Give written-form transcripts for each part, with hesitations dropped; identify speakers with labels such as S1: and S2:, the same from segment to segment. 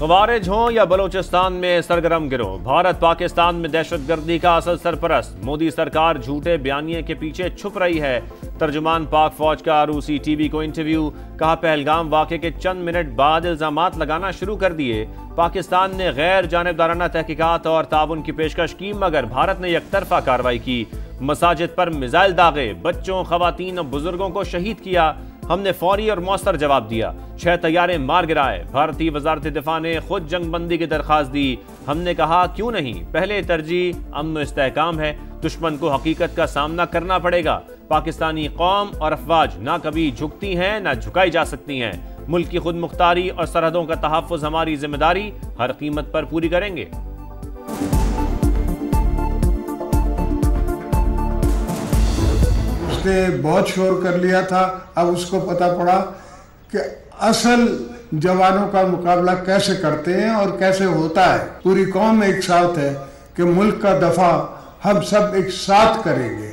S1: ख़वारिज हों या बलोचिस्तान में सरगर्म गिरोह, भारत पाकिस्तान में दहशतगर्दी का असल सरपरस्त। मोदी सरकार झूठे बयानिए के पीछे छुप रही है। तर्जुमान पाक फौज का रूसी टीवी को इंटरव्यू, कहा पहलगाम वाक़े के चंद मिनट बाद इल्जामात लगाना शुरू कर दिए। पाकिस्तान ने गैर जानिबदाराना तहकीकात और ताउन की पेशकश की, मगर भारत ने एकतरफा कार्रवाई की। मसाजिद पर मिसाइल दागे, बच्चों, खवातीन और बुजुर्गों को शहीद किया। हमने फौरी और मौसर जवाब दिया। 6 तैयारे मार गिराए। भारतीय वजारत दिफा ने खुद जंगबंदी की दरख्वास्त दी। हमने कहा क्यों नहीं, पहले तरजीह अमन व इस्तेहकाम है। दुश्मन को हकीकत का सामना करना पड़ेगा। पाकिस्तानी कौम और अफवाज ना कभी झुकती हैं ना झुकाई जा सकती हैं। मुल्क की खुद मुख्तारी और सरहदों का तहफ़्फ़ुज़ हमारी जिम्मेदारी, हर कीमत पर पूरी करेंगे।
S2: उसने बहुत शोर कर लिया था, अब उसको पता पड़ा कि असल जवानों का मुकाबला कैसे करते हैं और कैसे होता है। पूरी कौम एक साथ है कि मुल्क का दफा हम सब एक साथ करेंगे।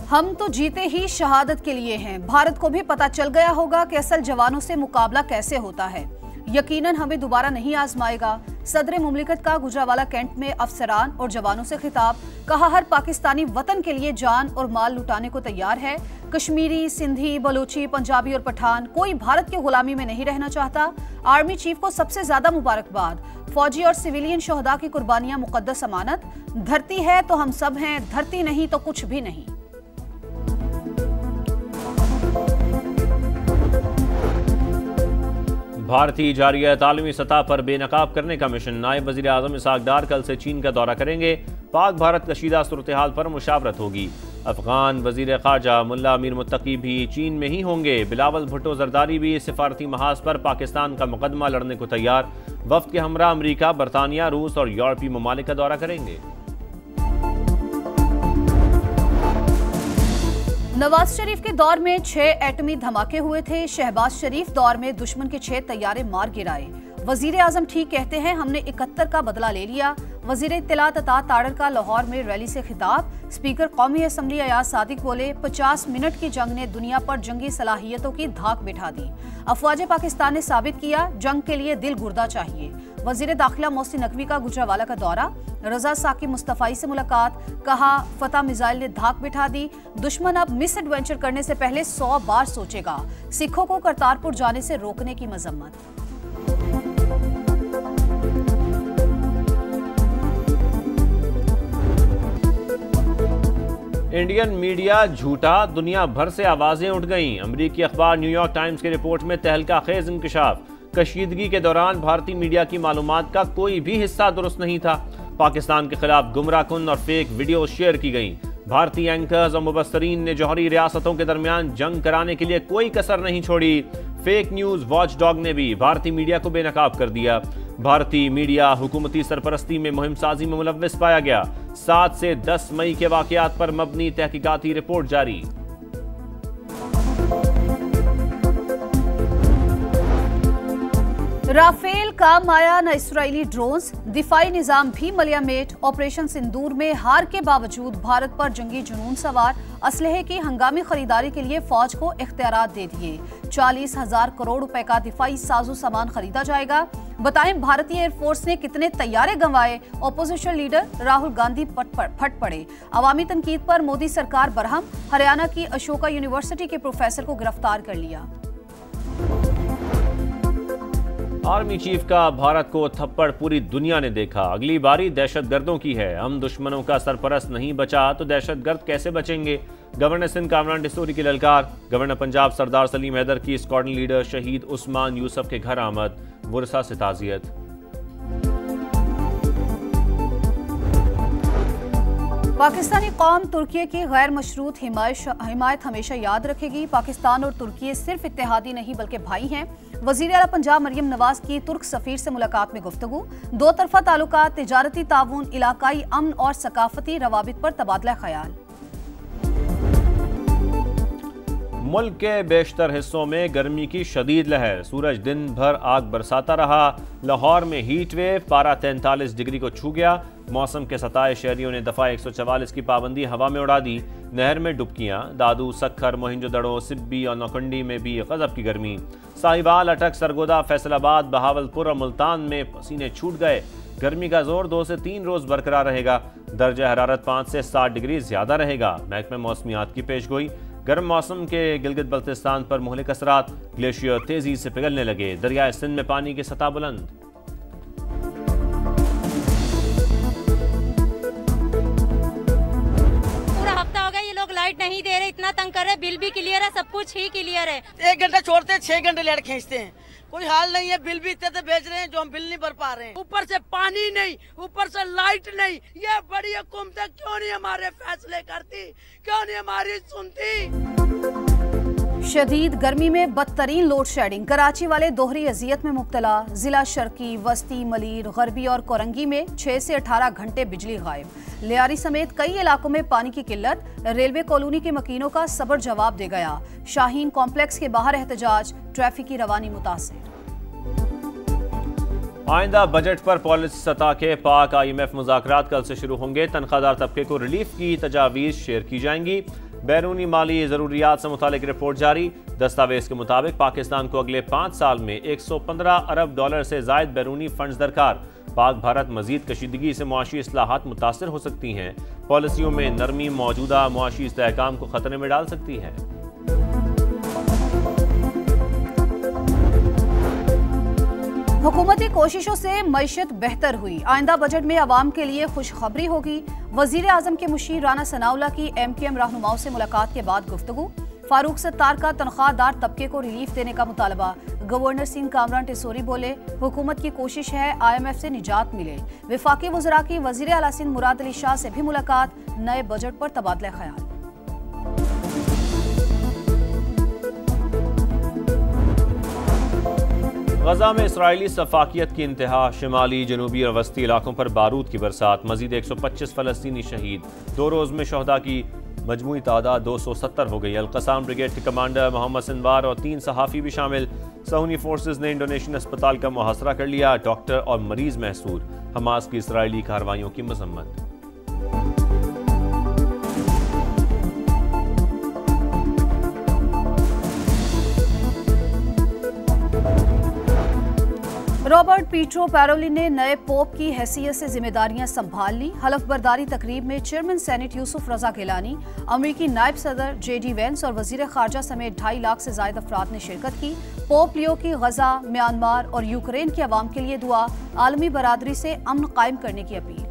S3: हम तो जीते ही शहादत के लिए हैं। भारत को भी पता चल गया होगा कि असल जवानों से मुकाबला कैसे होता है। यकीनन हमें दोबारा नहीं आजमाएगा। सदर मुमलिकत का गुजरावाला कैंट में अफसरान और जवानों से खिताब, कहा हर पाकिस्तानी वतन के लिए जान और माल लुटाने को तैयार है। कश्मीरी, सिंधी, बलोची, पंजाबी और पठान कोई भारत की गुलामी में नहीं रहना चाहता। आर्मी चीफ को सबसे ज्यादा मुबारकबाद। फौजी और सिविलियन शोहदा की कुर्बानियां मुकद्दस अमानत। धरती है तो हम सब हैं, धरती नहीं तो कुछ भी नहीं।
S1: भारतीय जारियत आलमी सतह पर बेनकाब करने का मिशन। नायब वज़ीर आज़म इसहाक डार कल से चीन का दौरा करेंगे। पाक भारत कशीदा सूरत हाल पर मुशावरत होगी। अफगान वज़ीर ख़ारजा मुल्ला अमीर मुत्तकी भी चीन में ही होंगे। बिलावल भुट्टो ज़रदारी भी सिफारती महाज पर पाकिस्तान का मुकदमा लड़ने को तैयार। वफ़द के हमरा अमरीका, बरतानिया, रूस और यूरोपीय ममालिक का दौरा करेंगे।
S3: नवाज शरीफ के दौर में 6 एटमी धमाके हुए थे। शहबाज शरीफ दौर में दुश्मन के 6 तैयारे मार गिराए। वजीर आजम ठीक कहते हैं, हमने 71 का बदला ले लिया। वजीर इत्तलात अता ताड़र का लाहौर में रैली से खिताब। स्पीकर कौमी असम्बली अयाज सादिक बोले, 50 मिनट की जंग ने दुनिया पर जंगी सलाहियतों की धाक बिठा दी। अफवाज पाकिस्तान ने साबित किया, जंग के लिए दिल गुर्दा चाहिए। वजीर दाखिला मोहसिन नकवी का गुजरावाला का दौरा। रजा साकी मुस्तफाई से मुलाकात, कहा फतह मिसाइल ने धाक बिठा दी। दुश्मन अब मिस एडवेंचर करने से पहले 100 बार सोचेगा। सिखों को करतारपुर जाने से रोकने की मजम्मत।
S1: इंडियन मीडिया झूठा, दुनिया भर से आवाजें उठ गईं। अमरीकी अखबार न्यूयॉर्क टाइम्स की रिपोर्ट में तहलका खेज इंकशाफ। कशीदगी के दौरान भारतीय मीडिया की मालूमात का कोई भी हिस्सा दुरुस्त नहीं था। पाकिस्तान के खिलाफ गुमराहकुन और फेक वीडियो शेयर की गईं। भारतीय एंकर्स और मुबस्सरीन ने जौहरी रियासतों के दरमियान जंग कराने के लिए कोई कसर नहीं छोड़ी। फेक न्यूज वॉच डॉग ने भी भारतीय मीडिया को बेनकाब कर दिया। भारतीय मीडिया हुकूमती सरपरस्ती में मुहिम साजी में मुलव्विस पाया गया। 7 से 10 मई के वाकयात पर मबनी तहकीकाती रिपोर्ट जारी।
S3: राफेल काम आया न इसराइली ड्रोन्स। दिफाई निजाम भी मलियामेट। ऑपरेशन सिंदूर में हार के बावजूद भारत पर जंगी जुनून सवार। असलहे की हंगामी खरीदारी के लिए फौज को इख्तियारात दे दिए। 40,000 करोड़ रुपए का दिफाई साजो सामान खरीदा जाएगा। बताएं भारतीय एयरफोर्स ने कितने तैयारे गंवाए। ऑपोजिशन लीडर राहुल गांधी फट पड़े। अवामी तनकीद पर मोदी सरकार बरहम। हरियाणा की अशोका यूनिवर्सिटी के प्रोफेसर को गिरफ्तार कर लिया।
S1: आर्मी चीफ का भारत को थप्पड़ पूरी दुनिया ने देखा। अगली बारी दहशतगर्दों की है। हम दुश्मनों का सरपरस्त नहीं बचा तो दहशतगर्द कैसे बचेंगे। गवर्नर सिंध कामरान डिसोरी की ललकार। गवर्नर पंजाब सरदार सलीम हैदर की स्क्वाड्रन लीडर शहीद उस्मान यूसुफ के घर आमद। वुरसा से ताज़ियत।
S3: पाकिस्तानी कौम तुर्की की गैर मशरूत हिमायत हमेशा याद रखेगी। पाकिस्तान और तुर्की सिर्फ इत्तेहादी नहीं बल्कि भाई हैं। वज़ीर आला पंजाब मरियम नवाज की तुर्क सफीर से मुलाकात में गुफ्तगू। दो तरफा ताल्लुकात, तिजारती ताउन, इलाकाई अमन और सकाफती रवाबित पर तबादला ख्याल।
S1: मुल्क के बेशतर हिस्सों में गर्मी की शदीद लहर। सूरज दिन भर आग बरसाता रहा। लाहौर में हीट वेव, पारा 43 डिग्री को छू गया। मौसम के सताए शहरियों ने दफा 144 की पाबंदी हवा में उड़ा दी। नहर में डुबकियां, दादू, सखर, मोहिंजोदड़ो, सिब्बी और नौकंडी में भी गजब की गर्मी। साहिवाल, अटक, सरगोदा, फैसलाबाद, बहावलपुर और मुल्तान में पसीने छूट गए। गर्मी का जोर 2 से 3 रोज बरकरार रहेगा। दर्जा हरारत 5 से 7 डिग्री ज्यादा रहेगा। महकमे मौसमियात की पेशगोई। गर्म मौसम के गिलगित बल्तिस्तान पर मुहलिक असरात। ग्लेशियर तेजी से पिघलने लगे। दरियाए सिंध में पानी की सतह बुलंद।
S4: लाइट नहीं दे रहे, इतना तंग कर रहे, बिल भी क्लियर है, सब कुछ ही क्लियर है।
S5: 1 घंटा छोड़ते हैं, 6 घंटे लाइट खींचते हैं, कोई हाल नहीं है। बिल भी इतने भेज रहे हैं जो हम बिल नहीं भर पा रहे हैं। ऊपर से पानी नहीं, ऊपर से लाइट नहीं। ये बड़ी हुकूमतें क्यों नहीं हमारे फैसले करती, क्यों नहीं हमारी सुनती।
S3: शदीद गर्मी में बदतरीन लोड शेडिंग। कराची वाले दोहरी अजियत में मुब्तला। जिला शर्की, वस्ती, मलीर, गरबी और कोरंगी में 6 से 18 घंटे बिजली गायब। लियारी समेत कई इलाकों में पानी की किल्लत। रेलवे कॉलोनी के मकीनों का सबर जवाब दे गया। शाहीन कॉम्प्लेक्स के बाहर एहतजाज। ट्रैफिक की रवानी मुतासिर।
S1: आइंदा बजट पर पॉलिसी सतह के पाक IMF मुज़ाकरात कल से शुरू होंगे। तनख्वाहदार तबके को रिलीफ की तजावीज़ शेयर की जाएंगी। बैरूनी माली ज़रूरियात से मुतालिक रिपोर्ट जारी। दस्तावेज के मुताबिक पाकिस्तान को अगले 5 साल में $115 अरब से जायद बैरूनी फंड्स दरकार। पाक भारत मजीद कशीदगी से मुआशी इस्लाहात मुतासर हो सकती हैं। पॉलिसियों में नरमी मौजूदा मुआशी इस्तेहकाम को खतरे में डाल सकती है।
S3: हुकूमती कोशिशों से मईशत बेहतर हुई। आइंदा बजट में आवाम के लिए खुशखबरी होगी। वजीर आजम के मुशीर राना सनाउल्लाह की MKM रहनुमाओं से मुलाकात के बाद गुफ्तगू। फारूक सत्तार का तनख्वाहदार तबके को रिलीफ देने का मुतालबा। गवर्नर सिंह कामरान टिसोरी बोले, हुकूमत की कोशिश है IMF से निजात मिले। विफाकी वज़रा की वज़ीर आला सिंध मुराद अली शाह से भी मुलाकात। नए बजट पर तबादला ख्याल।
S1: गजा में इसराइली सफाकियत की इंतहा। शिमाली, जनूबी और वस्ती इलाकों पर बारूद की बरसात। मजीद 125 फलस्तीनी शहीद। 2 रोज में शहदा की मजमूई तादाद 270 हो गई। अल-क़साम ब्रिगेड के कमांडर मोहम्मद सिनवार और 3 सहाफ़ी भी शामिल। सहूनी फोर्सेज ने इंडोनेशियन अस्पताल का मुहासरा कर लिया। डॉक्टर और मरीज महसूर। हमास की इसराइली कार्रवाइयों की मजम्मत।
S3: रॉबर्ट पीट्रो पैरोलिन ने नए पोप की हैसियत से जिम्मेदारियां संभाल ली। हलफ बर्दारी तकरीब में चेयरमैन सेनेट यूसुफ रजा गिलानी, अमेरिकी नायब सदर JD वेंस और वजीर खारजा समेत 2.5 लाख से ज्यादा अफराद ने शिरकत की। पोप लियो की गजा, म्यांमार और यूक्रेन के अवाम के लिए दुआ। आलमी बरादरी से अमन कायम करने की अपील।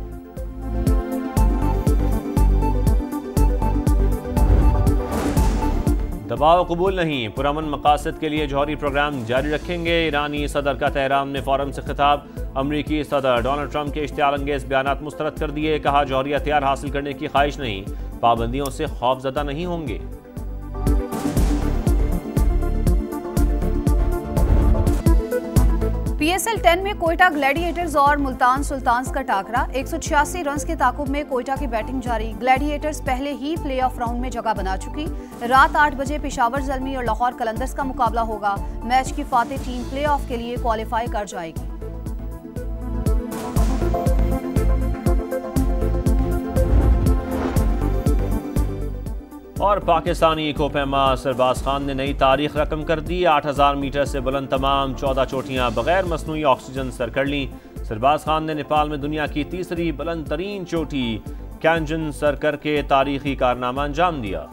S1: दबाव कबूल नहीं, पुरअमन मकासद के लिए जौहरी प्रोग्राम जारी रखेंगे। ईरानी सदर का तेहरान में फोरम से खिताब। अमरीकी सदर डोनाल्ड ट्रंप के इश्तियाल अंगेज बयानात मुस्तरद कर दिए। कहा, जौहरी हथियार हासिल करने की ख्वाहिश नहीं, पाबंदियों से खौफजदा नहीं होंगे।
S3: PSL 10 में कोयटा ग्लैडिएटर्स और मुल्तान सुल्तान्स का टाकरा। 186 रन के ताकुब में कोयटा की बैटिंग जारी। ग्लैडिएटर्स पहले ही प्ले ऑफ राउंड में जगह बना चुकी। रात 8 बजे पेशावर ज़ल्मी और लाहौर कलंदर्स का मुकाबला होगा। मैच की फातेह टीम प्ले ऑफ के लिए क्वालिफाई कर जाएगी।
S1: और पाकिस्तानी कोपैमा सरबाज खान ने नई तारीख रकम कर दी। 8000 मीटर से बुलंद तमाम 14 चोटियां बगैर मसनूई ऑक्सीजन सर कर लीं। सरबाज खान ने नेपाल में दुनिया की तीसरी बुलंद तरीन चोटी कैंजन सर करके तारीखी कारनामा अंजाम दिया।